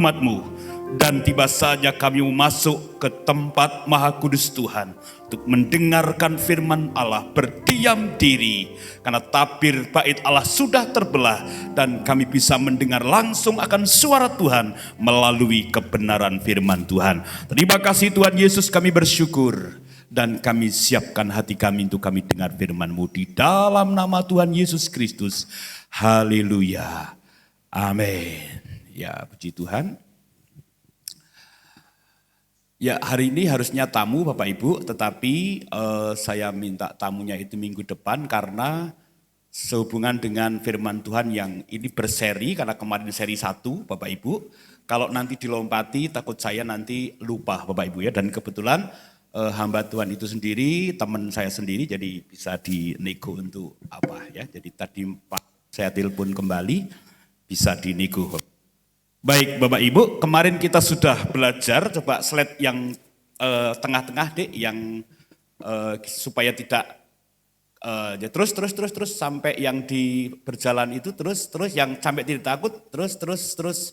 umat-Mu. Dan tiba saatnya kami masuk ke tempat Maha Kudus Tuhan untuk mendengarkan firman Allah, berdiam diri karena tabir bait Allah sudah terbelah dan kami bisa mendengar langsung akan suara Tuhan melalui kebenaran firman Tuhan. Terima kasih Tuhan Yesus, kami bersyukur dan kami siapkan hati kami untuk kami dengar firman-Mu di dalam nama Tuhan Yesus Kristus. Haleluya. Amin. Ya, puji Tuhan. Ya, hari ini harusnya tamu Bapak Ibu, tetapi saya minta tamunya itu minggu depan karena sehubungan dengan firman Tuhan yang ini berseri, karena kemarin seri 1 Bapak Ibu. Kalau nanti dilompati takut saya nanti lupa Bapak Ibu ya, dan kebetulan hamba Tuhan itu sendiri, teman saya sendiri, jadi bisa dinego untuk apa ya. Jadi tadi Pak saya telepon kembali, bisa dinego. Baik Bapak Ibu, kemarin kita sudah belajar, coba slide yang tengah-tengah dek, yang supaya tidak ya terus sampai yang di berjalan itu terus yang sampai tidak takut terus.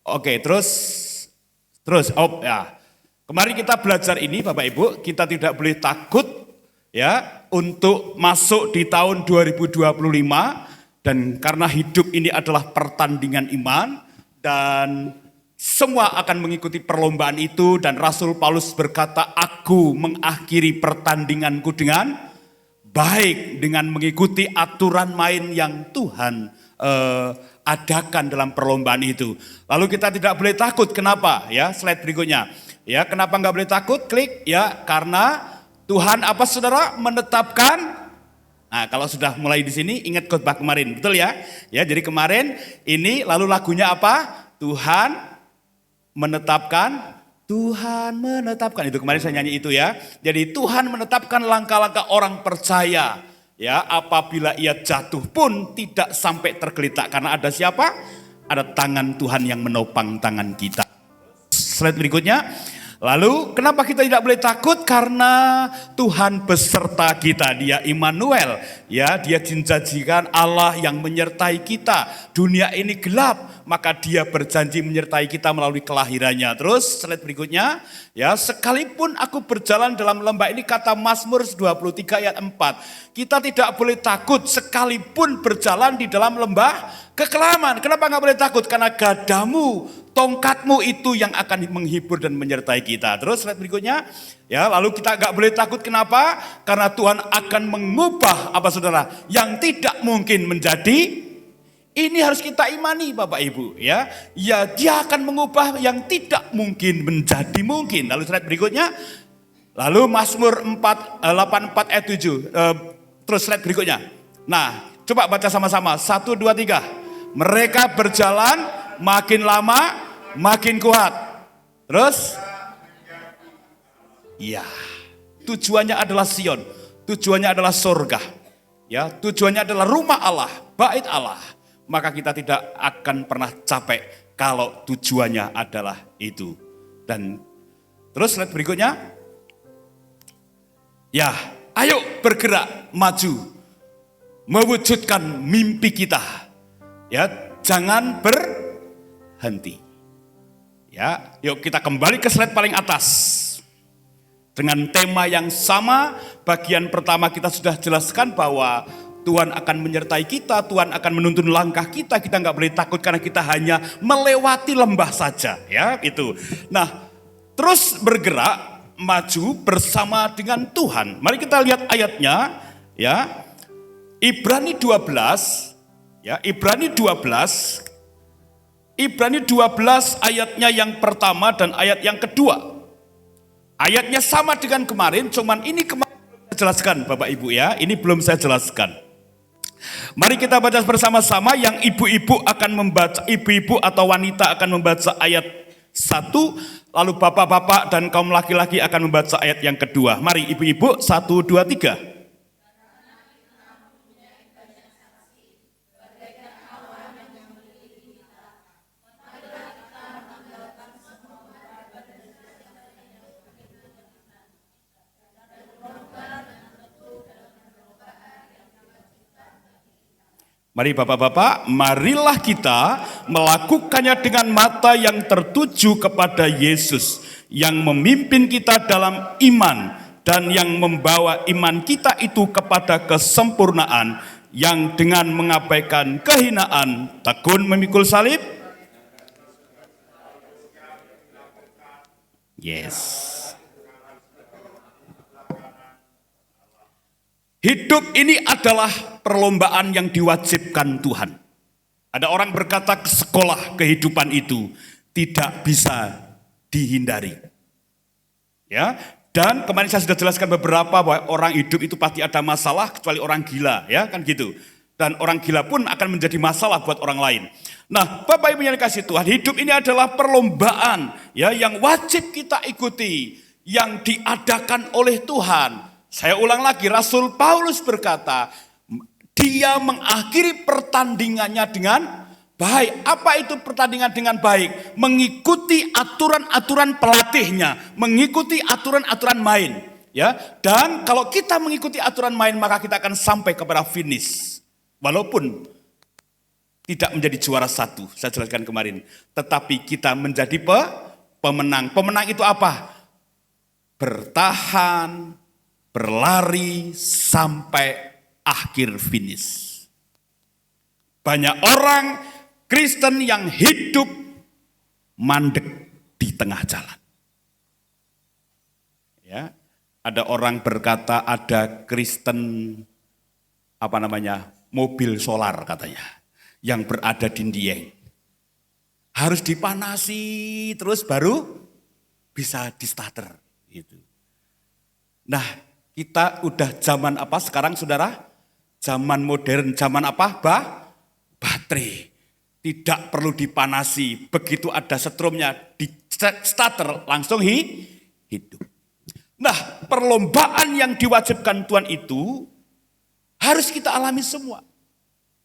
Oke, terus oh ya. Kemarin kita belajar ini Bapak Ibu, kita tidak boleh takut ya untuk masuk di tahun 2025, dan karena hidup ini adalah pertandingan iman. Dan semua akan mengikuti perlombaan itu, dan Rasul Paulus berkata, aku mengakhiri pertandinganku dengan baik, dengan mengikuti aturan main yang Tuhan adakan dalam perlombaan itu. Lalu kita tidak boleh takut, kenapa? Ya, slide berikutnya. Ya, kenapa nggak boleh takut? Klik ya, karena Tuhan apa saudara? Menetapkan. Nah, kalau sudah mulai di sini ingat khotbah kemarin, betul ya? Ya, jadi kemarin ini lalu lagunya apa? Tuhan menetapkan. Itu kemarin saya nyanyi itu ya. Jadi Tuhan menetapkan langkah-langkah orang percaya. Ya, apabila ia jatuh pun tidak sampai tergeletak karena ada siapa? Ada tangan Tuhan yang menopang tangan kita. Slide berikutnya. Lalu kenapa kita tidak boleh takut? Karena Tuhan beserta kita, Dia Immanuel. Ya, Dia janjikan Allah yang menyertai kita. Dunia ini gelap, maka Dia berjanji menyertai kita melalui kelahirannya. Terus slide berikutnya, ya, sekalipun aku berjalan dalam lembah ini, kata Mazmur 23 ayat 4. Kita tidak boleh takut sekalipun berjalan di dalam lembah kekelaman. Kenapa nggak boleh takut? Karena gadamu, tongkatmu itu yang akan menghibur dan menyertai kita. Terus slide berikutnya, ya, lalu kita nggak boleh takut kenapa? Karena Tuhan akan mengubah apa saudara? Yang tidak mungkin menjadi. Ini harus kita imani Bapak Ibu ya. Ya, Dia akan mengubah yang tidak mungkin menjadi mungkin. Lalu slide berikutnya. Lalu Mazmur 84 ayat 7. Terus slide berikutnya. Nah, coba baca sama-sama. 1, 2, 3. Mereka berjalan makin lama makin kuat. Terus? Ya, tujuannya adalah Sion. Tujuannya adalah surga. Ya, tujuannya adalah rumah Allah, bait Allah. Maka kita tidak akan pernah capek kalau tujuannya adalah itu. Dan terus slide berikutnya. Ya, ayo bergerak maju. Mewujudkan mimpi kita. Ya, jangan berhenti. Ya, yuk kita kembali ke slide paling atas. Dengan tema yang sama, bagian pertama kita sudah jelaskan bahwa Tuhan akan menyertai kita, Tuhan akan menuntun langkah kita nggak boleh takut karena kita hanya melewati lembah saja, ya itu. Nah, terus bergerak maju bersama dengan Tuhan. Mari kita lihat ayatnya, ya. Ibrani 12, ya, Ibrani 12 ayatnya yang pertama dan ayat yang kedua. Ayatnya sama dengan kemarin, cuman ini kemarin belum saya jelaskan Bapak Ibu ya, ini belum saya jelaskan. Mari kita baca bersama-sama, yang ibu-ibu akan membaca, ibu-ibu atau wanita akan membaca ayat 1, lalu bapak-bapak dan kaum laki-laki akan membaca ayat yang kedua. Mari ibu-ibu, 1, 2, 3. Mari Bapak-Bapak, marilah kita melakukannya dengan mata yang tertuju kepada Yesus yang memimpin kita dalam iman dan yang membawa iman kita itu kepada kesempurnaan yang dengan mengabaikan kehinaan tekun memikul salib. Yes. Hidup ini adalah perlombaan yang diwajibkan Tuhan. Ada orang berkata ke sekolah kehidupan itu tidak bisa dihindari. Ya, dan kemarin saya sudah jelaskan beberapa bahwa orang hidup itu pasti ada masalah kecuali orang gila, ya kan gitu. Dan orang gila pun akan menjadi masalah buat orang lain. Nah, Bapak Ibu yang dikasihi Tuhan, hidup ini adalah perlombaan ya yang wajib kita ikuti, yang diadakan oleh Tuhan. Saya ulang lagi, Rasul Paulus berkata, dia mengakhiri pertandingannya dengan baik. Apa itu pertandingan dengan baik? Mengikuti aturan-aturan pelatihnya, mengikuti aturan-aturan main. Ya, dan kalau kita mengikuti aturan main, maka kita akan sampai kepada finish. Walaupun tidak menjadi juara satu, saya jelaskan kemarin. Tetapi kita menjadi pemenang. Pemenang itu apa? Bertahan, berlari sampai akhir finish. Banyak orang Kristen yang hidup mandek di tengah jalan. Ya, ada orang berkata ada Kristen mobil solar katanya yang berada di Dieng. Harus dipanasi terus baru bisa di starter gitu. Nah, kita udah zaman apa sekarang saudara? Zaman modern, zaman apa? Baterai. Tidak perlu dipanasi. Begitu ada setrumnya di starter langsung hidup. Nah, perlombaan yang diwajibkan Tuhan itu harus kita alami semua.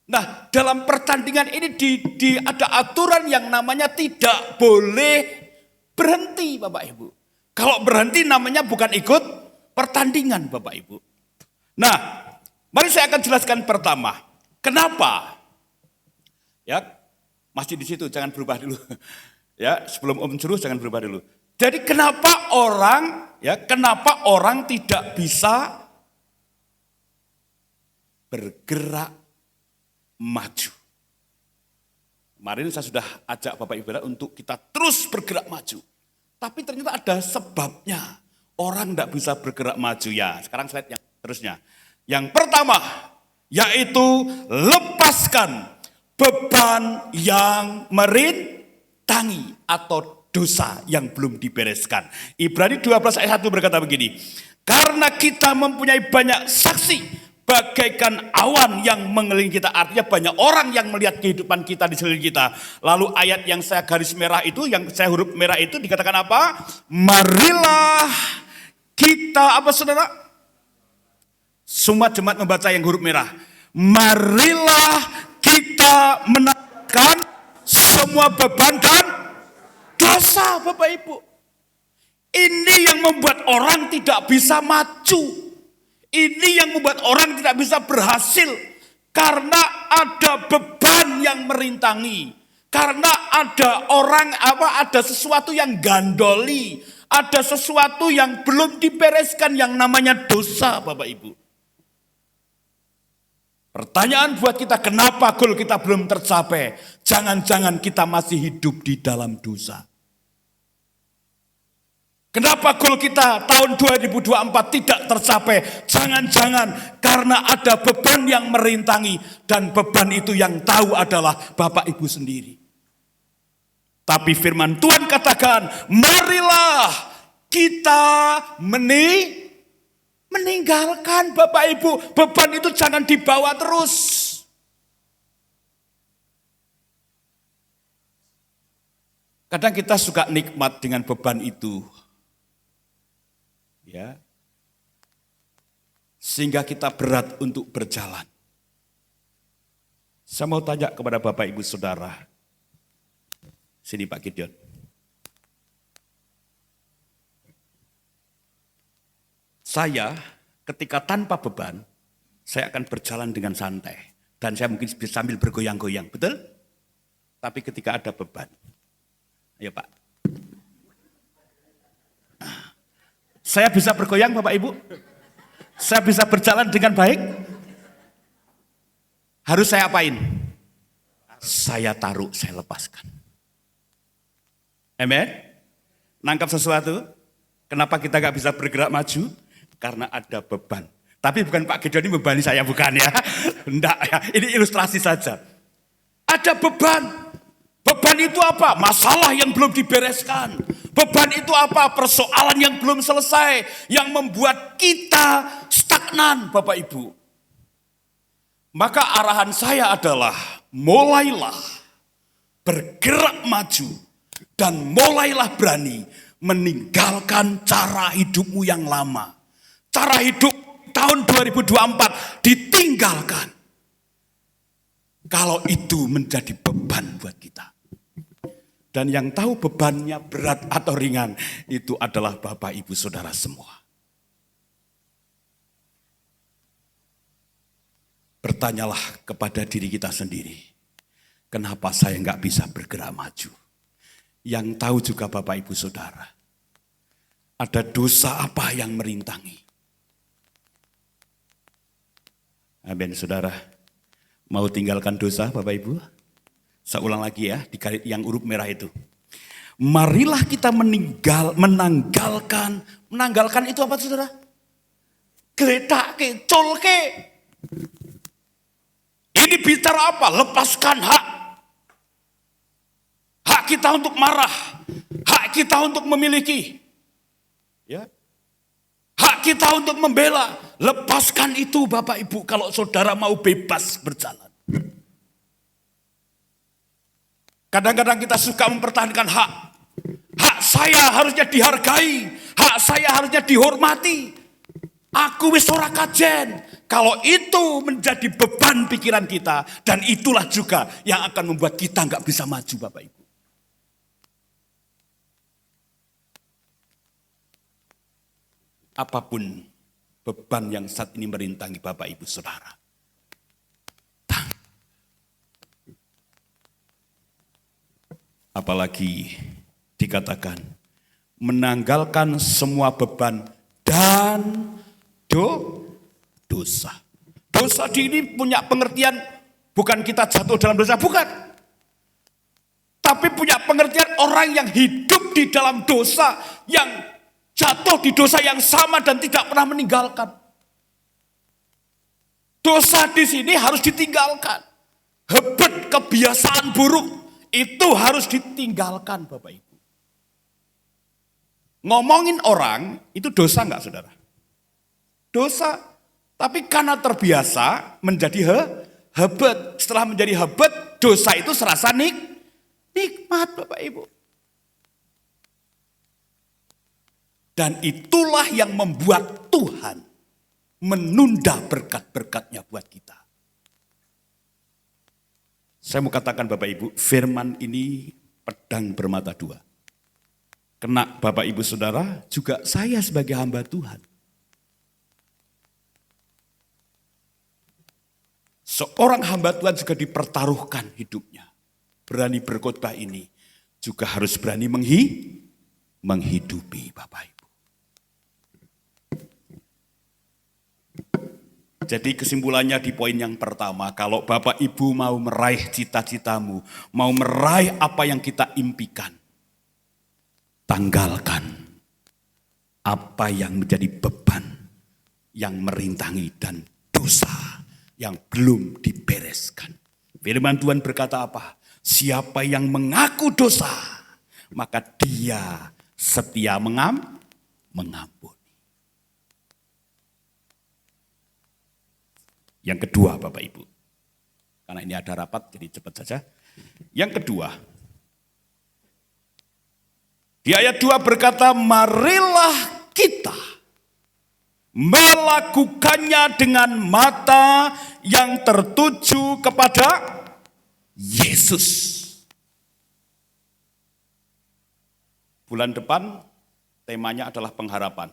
Nah, dalam pertandingan ini ada aturan yang namanya tidak boleh berhenti Bapak Ibu. Kalau berhenti namanya bukan ikut pertandingan Bapak Ibu. Nah, mari saya akan jelaskan pertama. Kenapa? Ya, masih di situ, jangan berubah dulu. Ya, sebelum Om suruh jangan berubah dulu. Jadi kenapa orang tidak bisa bergerak maju? Kemarin saya sudah ajak Bapak Ibu untuk kita terus bergerak maju. Tapi ternyata ada sebabnya. Orang tidak bisa bergerak maju ya. Sekarang slide yang terusnya. Yang pertama, yaitu lepaskan beban yang merintangi atau dosa yang belum dibereskan. Ibrani 12 ayat 1 berkata begini, karena kita mempunyai banyak saksi bagaikan awan yang mengelilingi kita. Artinya banyak orang yang melihat kehidupan kita di sekeliling kita. Lalu ayat yang saya garis merah itu, yang saya huruf merah itu dikatakan apa? Marilah kita, apa saudara? Semua jemaat membaca yang huruf merah. Marilah kita menanggalkan semua beban dan dosa Bapak Ibu. Ini yang membuat orang tidak bisa maju. Ini yang membuat orang tidak bisa berhasil. Karena ada beban yang merintangi. Karena ada ada sesuatu yang gandoli. Ada sesuatu yang belum dibereskan yang namanya dosa Bapak Ibu. Pertanyaan buat kita, kenapa goal kita belum tercapai? Jangan-jangan kita masih hidup di dalam dosa. Kenapa goal kita tahun 2024 tidak tercapai? Jangan-jangan karena ada beban yang merintangi. Dan beban itu yang tahu adalah Bapak Ibu sendiri. Tapi firman Tuhan katakan, marilah kita meninggalkan Bapak Ibu. Beban itu jangan dibawa terus. Kadang kita suka nikmat dengan beban itu. Ya. Sehingga kita berat untuk berjalan. Saya mau tanya kepada Bapak Ibu Saudara. Sini Pak Gideon. Saya ketika tanpa beban, saya akan berjalan dengan santai. Dan saya mungkin bisa sambil bergoyang-goyang, betul? Tapi ketika ada beban, ayo Pak. Saya bisa bergoyang Bapak Ibu? Saya bisa berjalan dengan baik? Harus saya apain? Saya taruh, saya lepaskan. Amen? Nangkap sesuatu? Kenapa kita gak bisa bergerak maju? Karena ada beban. Tapi bukan Pak Gideon ini membebani saya, bukan ya. Enggak ya, ini ilustrasi saja. Ada beban. Beban itu apa? Masalah yang belum dibereskan. Beban itu apa? Persoalan yang belum selesai. Yang membuat kita stagnan, Bapak Ibu. Maka arahan saya adalah mulailah bergerak maju. Dan mulailah berani meninggalkan cara hidupmu yang lama. Cara hidup tahun 2024 ditinggalkan. Kalau itu menjadi beban buat kita. Dan yang tahu bebannya berat atau ringan, itu adalah Bapak Ibu Saudara semua. Bertanyalah kepada diri kita sendiri, kenapa saya nggak bisa bergerak maju? Yang tahu juga Bapak Ibu Saudara, ada dosa apa yang merintangi? Amin, Saudara. Mau tinggalkan dosa Bapak Ibu? Saya ulang lagi ya, di garis yang huruf merah itu. Marilah kita menanggalkan itu apa Saudara? Geledak ke, col ke. Ini bicara apa? Lepaskan hak. Hak kita untuk marah. Hak kita untuk memiliki. Ya. Hak kita untuk membela. Lepaskan itu Bapak Ibu kalau saudara mau bebas berjalan. Kadang-kadang kita suka mempertahankan hak. Hak saya harusnya dihargai. Hak saya harusnya dihormati. Aku wis ora kajen. Kalau itu menjadi beban pikiran kita. Dan itulah juga yang akan membuat kita nggak bisa maju Bapak Ibu. Apapun beban yang saat ini merintangi Bapak Ibu Saudara. Apalagi dikatakan menanggalkan semua beban dan dosa. Dosa di ini punya pengertian bukan kita jatuh dalam dosa, bukan. Tapi punya pengertian orang yang hidup di dalam dosa, yang jatuh di dosa yang sama dan tidak pernah meninggalkan. Dosa di sini harus ditinggalkan. Habit kebiasaan buruk itu harus ditinggalkan Bapak Ibu. Ngomongin orang itu dosa enggak Saudara? Dosa. Tapi karena terbiasa menjadi habit. Setelah menjadi habit, dosa itu serasa nikmat Bapak Ibu. Dan itulah yang membuat Tuhan menunda berkat-berkatnya buat kita. Saya mau katakan Bapak Ibu, firman ini pedang bermata dua. Kena Bapak Ibu Saudara, juga saya sebagai hamba Tuhan. Seorang hamba Tuhan juga dipertaruhkan hidupnya. Berani berkhotbah ini juga harus berani menghidupi Bapak Ibu. Jadi kesimpulannya di poin yang pertama, kalau Bapak Ibu mau meraih cita-citamu, mau meraih apa yang kita impikan, tanggalkan apa yang menjadi beban yang merintangi dan dosa yang belum dibereskan. Firman Tuhan berkata apa? Siapa yang mengaku dosa, maka dia setia mengampuni. Yang kedua Bapak Ibu, karena ini ada rapat jadi cepat saja. Yang kedua, di ayat 2 berkata, marilah kita melakukannya dengan mata yang tertuju kepada Yesus. Bulan depan temanya adalah pengharapan.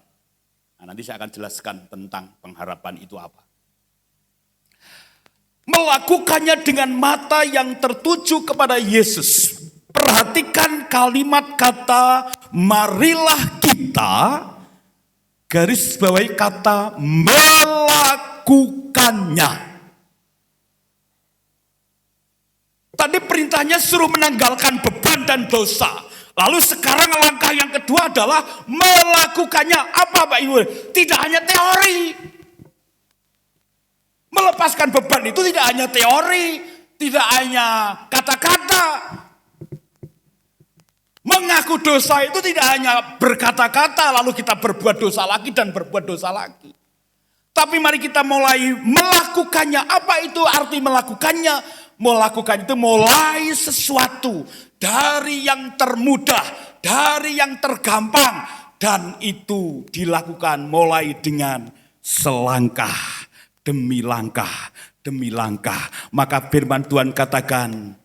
Nah, nanti saya akan jelaskan tentang pengharapan itu apa. Melakukannya dengan mata yang tertuju kepada Yesus. Perhatikan kalimat kata marilah kita, garis bawahi kata melakukannya. Tadi perintahnya suruh menanggalkan beban dan dosa. Lalu sekarang langkah yang kedua adalah melakukannya. Apa Pak Ibu? Tidak hanya teori. Melepaskan beban itu tidak hanya teori, tidak hanya kata-kata. Mengaku dosa itu tidak hanya berkata-kata lalu kita berbuat dosa lagi dan berbuat dosa lagi. Tapi mari kita mulai melakukannya. Apa itu arti melakukannya? Melakukan itu mulai sesuatu dari yang termudah, dari yang tergampang. Dan itu dilakukan mulai dengan selangkah demi langkah, demi langkah. Maka firman Tuhan katakan,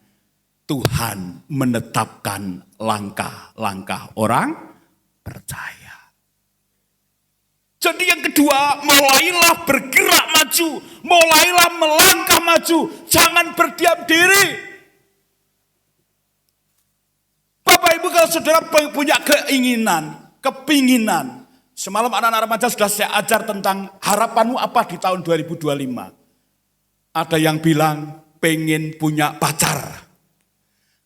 Tuhan menetapkan langkah-langkah orang percaya. Jadi yang kedua, mulailah bergerak maju, mulailah melangkah maju, jangan berdiam diri. Bapak Ibu, kalau saudara punya kepinginan, semalam anak-anak remaja sudah saya ajar tentang harapanmu apa di tahun 2025. Ada yang bilang pengen punya pacar.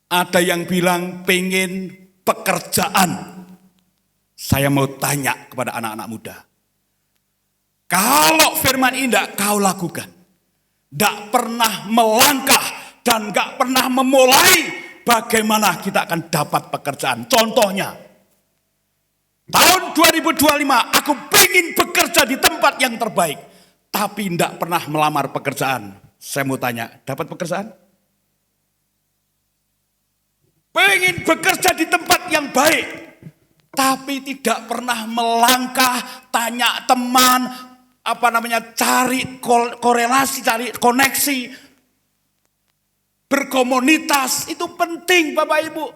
Ada yang bilang pengen pekerjaan. Saya mau tanya kepada anak-anak muda. Kalau firman ini tidak kau lakukan, tidak pernah melangkah dan tidak pernah memulai, bagaimana kita akan dapat pekerjaan? Contohnya, tahun 2025 aku ingin bekerja di tempat yang terbaik, tapi tidak pernah melamar pekerjaan. Saya mau tanya, dapat pekerjaan? Pengen bekerja di tempat yang baik, tapi tidak pernah melangkah, tanya teman, cari korelasi, cari koneksi, berkomunitas, itu penting Bapak Ibu.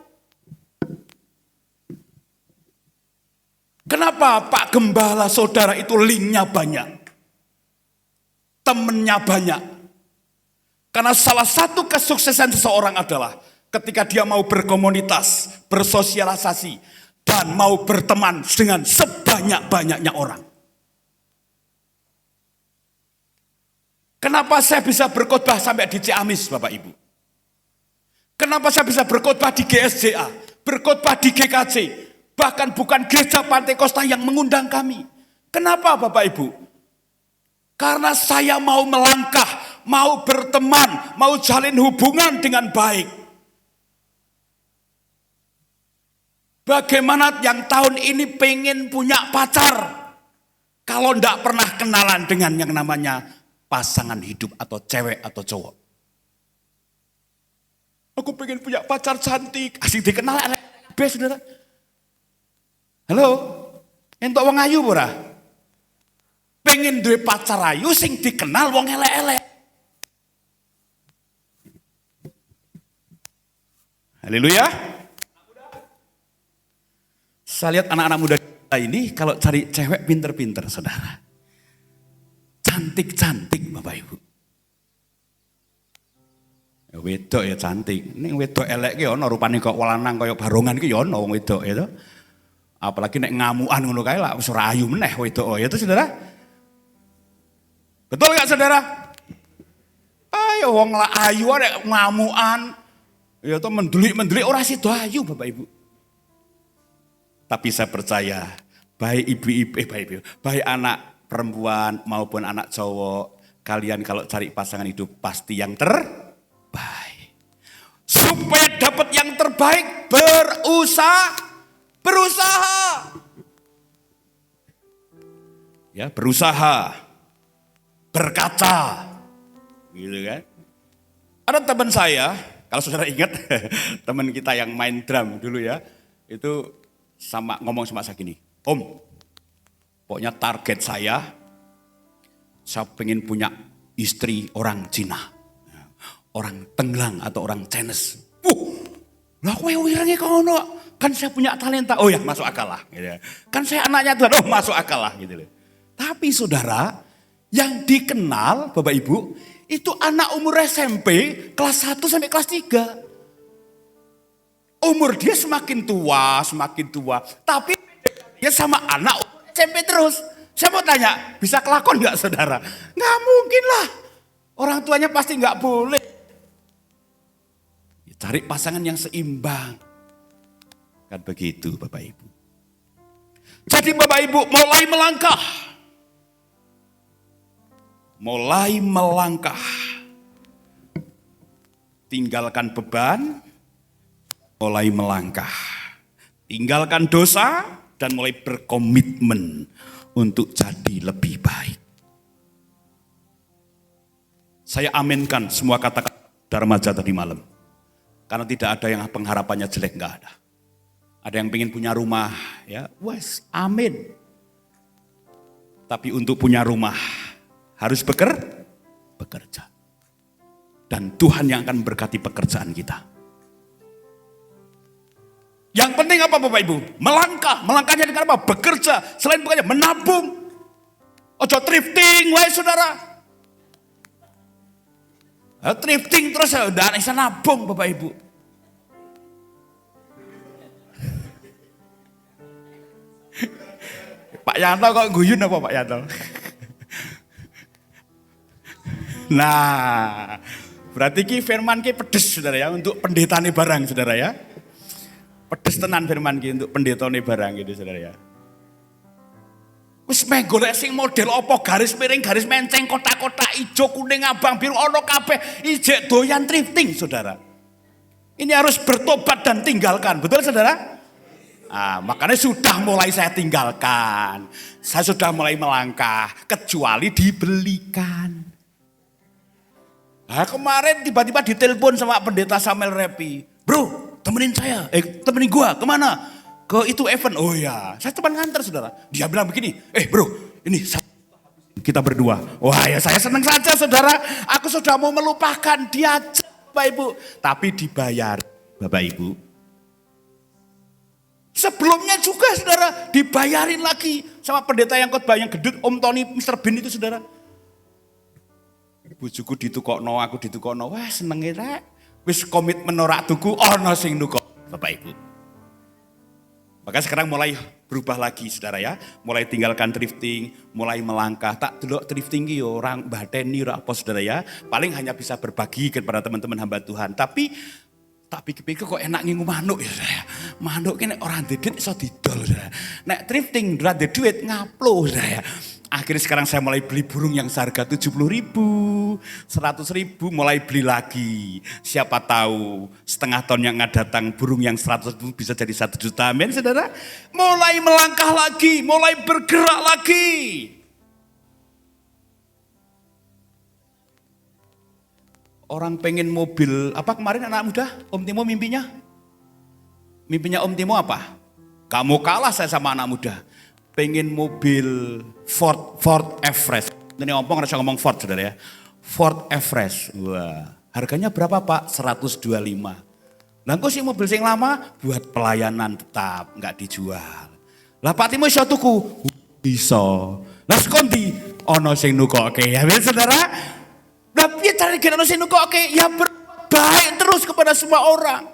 Kenapa Pak Gembala saudara itu linknya banyak, temennya banyak? Karena salah satu kesuksesan seseorang adalah ketika dia mau berkomunitas, bersosialisasi, dan mau berteman dengan sebanyak-banyaknya orang. Kenapa saya bisa berkhotbah sampai di Ciamis Bapak Ibu? Kenapa saya bisa berkhotbah di GSJA, berkhotbah di GKJ, bahkan bukan gereja Pantai Kosta yang mengundang kami. Kenapa Bapak Ibu? Karena saya mau melangkah, mau berteman, mau jalin hubungan dengan baik. Bagaimana yang tahun ini pengen punya pacar, kalau tidak pernah kenalan dengan yang namanya pasangan hidup atau cewek atau cowok. Aku pengen punya pacar cantik, asik dikenal best saudara. Halo, entuk wong ayu ora? Pengen duwe pacar ayu sing dikenal wong elek-elek. Haleluya. Saya lihat anak-anak muda kita ini kalau cari cewek pinter-pinter saudara. Cantik-cantik Bapak Ibu. Ya wedok ya cantik. Ning wedok elek ki ana rupane kok lanang kaya barongan ki ya ana wong wedok itu. Apalagi nek ngamukan ngono kae lak wis ora ayu meneh wedok ya itu Saudara. Betul enggak Saudara? Ayo wong lak ayu nek ngamukan ya to mendelik-mendelik ora sida ayu Bapak Ibu. Tapi saya percaya baik ibu-ibu, baik anak perempuan maupun anak cowok, kalian kalau cari pasangan hidup pasti yang terbaik. Supaya dapat yang terbaik, berusaha. Ya, berusaha, berkaca, gitu kan. Ada teman saya, kalau saudara ingat, teman kita yang main drum dulu ya, itu ngomong sama saya gini, Om, pokoknya target saya pengen punya istri orang Cina, orang Tenglang atau orang Chinese. Lah kowe wirenge kono, kan saya punya talenta. Oh ya, masuk akal lah gitu ya. Kan saya anaknya Tuhan, oh masuk akal lah gitu loh. Tapi saudara, yang dikenal Bapak Ibu, Itu anak umur SMP kelas 1 sampai kelas 3. Umur dia semakin tua. Tapi dia sama anak umur SMP terus. Saya mau tanya, bisa kelakon gak saudara? Gak mungkin lah. Orang tuanya pasti gak boleh. Cari pasangan yang seimbang. Kan begitu Bapak Ibu. Jadi Bapak Ibu mulai melangkah. Tinggalkan beban, mulai melangkah. Tinggalkan dosa dan mulai berkomitmen untuk jadi lebih baik. Saya aminkan semua kata-kata Dharmaja tadi malam. Karena tidak ada yang pengharapannya jelek, enggak ada. Ada yang pengen punya rumah, ya, wes, amin. Tapi untuk punya rumah harus bekerja. Dan Tuhan yang akan memberkati pekerjaan kita. Yang penting apa Bapak Ibu? Melangkah. Melangkahnya dengan apa? Bekerja. Selain bekerja, menabung. Ojo thrifting, wahai saudara. Thrifting terus udah bisa nabung Bapak Ibu. Pak Yanto kok guyun apa Pak Yanto? Nah, berarti ki firman ki pedes saudara ya untuk pendetane barang saudara ya. Pedes tenan firman ki untuk pendetane barang gitu saudara ya. Wis meh golek sing model apa garis miring, garis menceng, kotak-kotak ijo, kuning, abang, biru ono kabeh, ijek doyan thrifting, Saudara. Ini harus bertobat dan tinggalkan. Betul, Saudara? Makanya sudah mulai saya tinggalkan. Saya sudah mulai melangkah kecuali dibelikan. Kemarin tiba-tiba ditelepon sama pendeta Samuel Repi. Bro, temenin saya. Temenin gua kemana? Ke itu event. Oh ya, saya cuma nganter saudara. Dia bilang begini, bro, ini kita berdua. Wah ya saya senang saja saudara. Aku sudah mau melupakan dia aja Bapak Ibu. Tapi dibayar Bapak Ibu. Sebelumnya juga saudara dibayarin lagi sama pendeta yang khotbah yang gedut Om Tony Mr. Bean itu saudara. Bojoku ditukokno, aku ditukokno. Wah seneng rek. Wis komitmen ora tuku ana sing nukok Bapak Ibu. Maka sekarang mulai berubah lagi saudara ya. Mulai tinggalkan thrifting, mulai melangkah. Tak delok thrifting ki orang bateni ora apa saudara ya. Paling hanya bisa berbagi kepada teman-teman hamba Tuhan. Tapi tak pikir-pikir kok enak ngingu manuk ya saudara. Manuk ki nek ora ndedit iso didol saudara. Nek thrifting ora ndek duit ngaplo saudara ya. Akhirnya sekarang saya mulai beli burung yang seharga 70.000, 100.000, mulai beli lagi. Siapa tahu setengah tahun yang akan datang burung yang 100.000 bisa jadi 1 juta. Amin saudara. Mulai melangkah lagi, mulai bergerak lagi. Orang pengen mobil, apa kemarin anak muda Om Timo mimpinya? Mimpinya Om Timo apa? Kamu kalah saya sama anak muda. Pengen mobil Ford Everest. Ini ompong harus ngomong Ford saudara ya. Ford Everest. Wah, harganya berapa Pak? 125. Lah kok sih mobil sing lama buat pelayanan tetap enggak dijual. Lah Pak Timo iso tuku? Iso. Lah sekondi ono sing nukoke ya saudara. Lah piye cari ono sing nukoke? Ya berbaik terus kepada semua orang.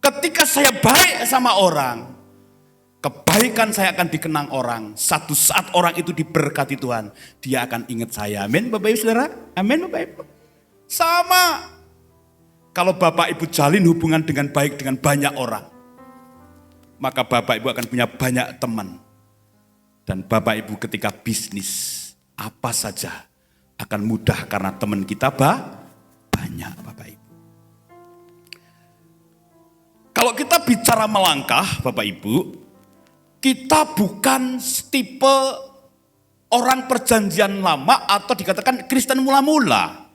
Ketika saya baik sama orang, kebaikan saya akan dikenang orang. Satu saat orang itu diberkati Tuhan, dia akan ingat saya. Amin Bapak Ibu Saudara. Amin Bapak Ibu. Sama. Kalau Bapak Ibu jalin hubungan dengan baik dengan banyak orang, maka Bapak Ibu akan punya banyak teman. Dan Bapak Ibu ketika bisnis, apa saja akan mudah karena teman kita banyak Bapak Ibu. Kalau kita bicara melangkah Bapak Ibu, kita bukan tipe orang perjanjian lama atau dikatakan Kristen mula-mula.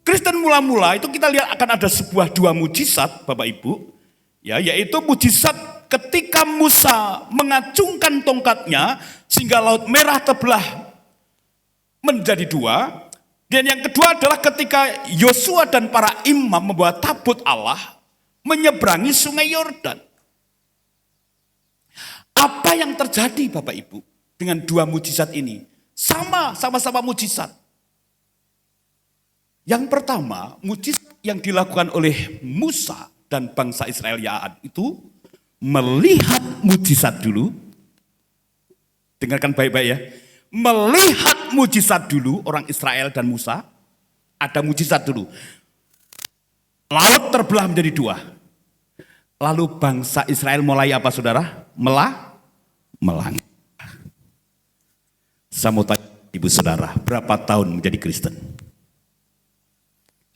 Kristen mula-mula itu kita lihat akan ada sebuah 2 mujizat Bapak Ibu. Ya, yaitu mujizat ketika Musa mengacungkan tongkatnya sehingga Laut Merah terbelah menjadi 2. Dan yang kedua adalah ketika Yosua dan para imam membawa tabut Allah menyeberangi sungai Yordan. Apa yang terjadi Bapak Ibu dengan 2 mujizat ini? Sama-sama mujizat. Yang pertama, mujizat yang dilakukan oleh Musa dan bangsa Israel Ya'ad itu melihat mujizat dulu. Dengarkan baik-baik ya. Melihat mujizat dulu orang Israel dan Musa. Ada mujizat dulu. Laut terbelah menjadi dua. Lalu bangsa Israel mulai apa saudara? Melangkah. Saya mau tanya ibu saudara, berapa tahun menjadi Kristen?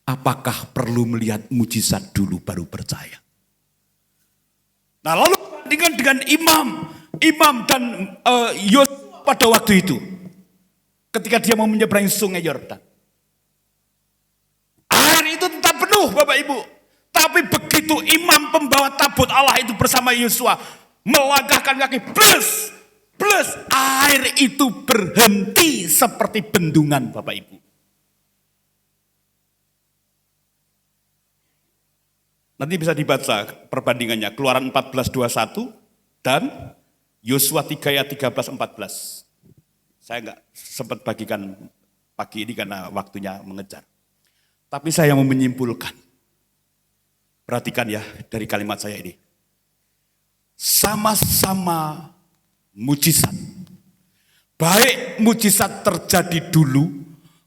Apakah perlu melihat mujizat dulu baru percaya? Nah lalu dengan imam dan Yosua pada waktu itu, ketika dia mau menyeberangi sungai Yordan, air itu tetap penuh Bapak Ibu. Tapi begitu imam pembawa tabut Allah itu bersama Yosua melangkahkan kaki, plus air itu berhenti seperti bendungan Bapak Ibu. Nanti bisa dibaca perbandingannya, Keluaran 14:21 dan Yosua 3 ayat 13-14. Saya enggak sempat bagikan pagi ini karena waktunya mengejar. Tapi saya mau menyimpulkan. Perhatikan ya dari kalimat saya ini. Sama-sama mujizat. Baik mujizat terjadi dulu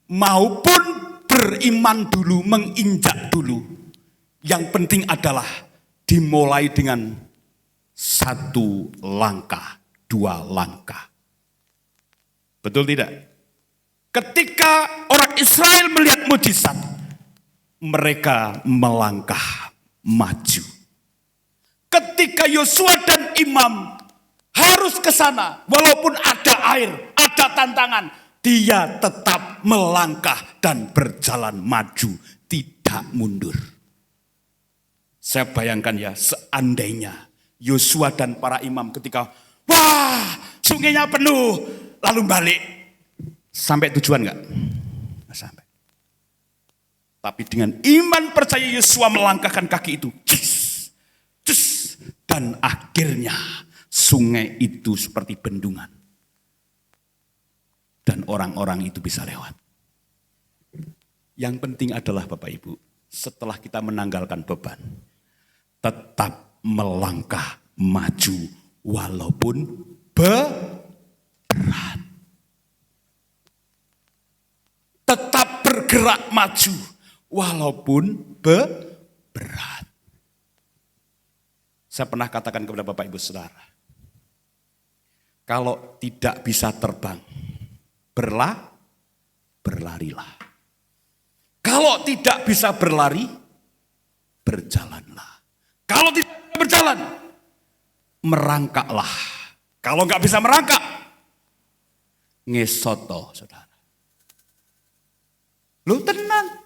maupun beriman dulu, menginjak dulu. Yang penting adalah dimulai dengan satu langkah, dua langkah. Betul tidak? Ketika orang Israel melihat mujizat, mereka melangkah maju. Ketika Yosua dan imam harus ke sana, walaupun ada air, ada tantangan, dia tetap melangkah dan berjalan maju, tidak mundur. Saya bayangkan ya, seandainya Yosua dan para imam ketika, wah sungainya penuh, lalu balik. Sampai tujuan enggak? Nggak sampai. Tapi dengan iman percaya Yosua melangkahkan kaki itu. Dan akhirnya sungai itu seperti bendungan. Dan orang-orang itu bisa lewat. Yang penting adalah Bapak Ibu, setelah kita menanggalkan beban, tetap melangkah maju walaupun berat. Tetap bergerak maju walaupun berat. Saya pernah katakan kepada Bapak Ibu Saudara, kalau tidak bisa terbang, berlarilah. Kalau tidak bisa berlari, berjalanlah. Kalau tidak berjalan, merangkaklah. Kalau nggak bisa merangkak, ngesoto, saudara. Lu tenang.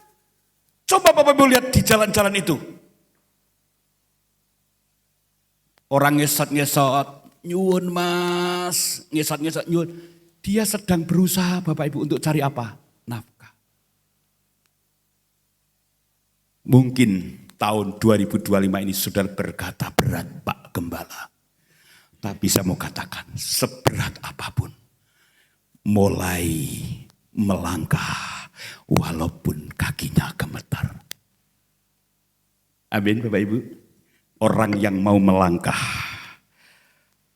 Coba Bapak Ibu lihat di jalan-jalan itu. Orang ngesot-ngesot, nyuwun mas, ngesot-ngesot, nyuwun. Dia sedang berusaha Bapak Ibu untuk cari apa? Nafkah. Mungkin tahun 2025 ini sudah berkata berat Pak Gembala. Tapi saya mau katakan seberat apapun. Mulai melangkah walaupun kakinya gemetar. Amin Bapak Ibu. Orang yang mau melangkah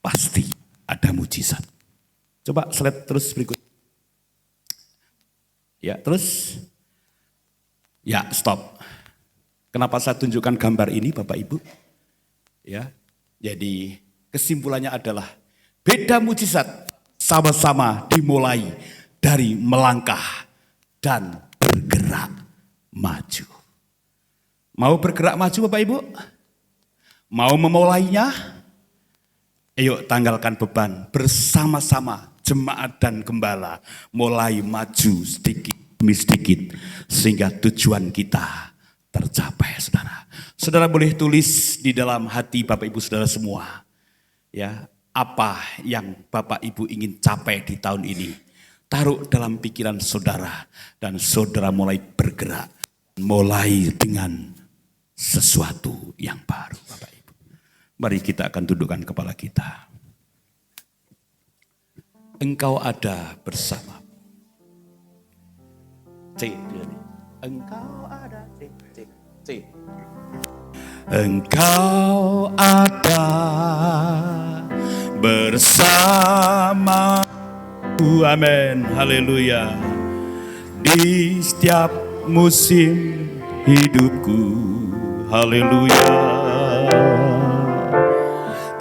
pasti ada mujizat. Coba slide terus berikut. Ya terus. Ya stop. Kenapa saya tunjukkan gambar ini Bapak Ibu? Ya, jadi kesimpulannya adalah beda mujizat sama-sama dimulai dari melangkah dan bergerak maju. Mau bergerak maju Bapak Ibu? Mau memulainya? Ayo tanggalkan beban bersama-sama jemaat dan gembala mulai maju sedikit demi sedikit sehingga tujuan kita tercapai, saudara. Saudara boleh tulis di dalam hati Bapak Ibu saudara semua. Ya, apa yang Bapak Ibu ingin capai di tahun ini. Taruh dalam pikiran saudara dan saudara mulai bergerak. Mulai dengan sesuatu yang baru Bapak Ibu. Mari kita akan tundukkan kepala kita. Engkau ada bersama. Engkau ada, C. Engkau ada bersamaku, amin, haleluya. Di setiap musim hidupku, haleluya.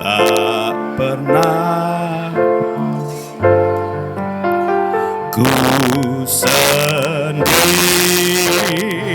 Tak pernah ku sendiri.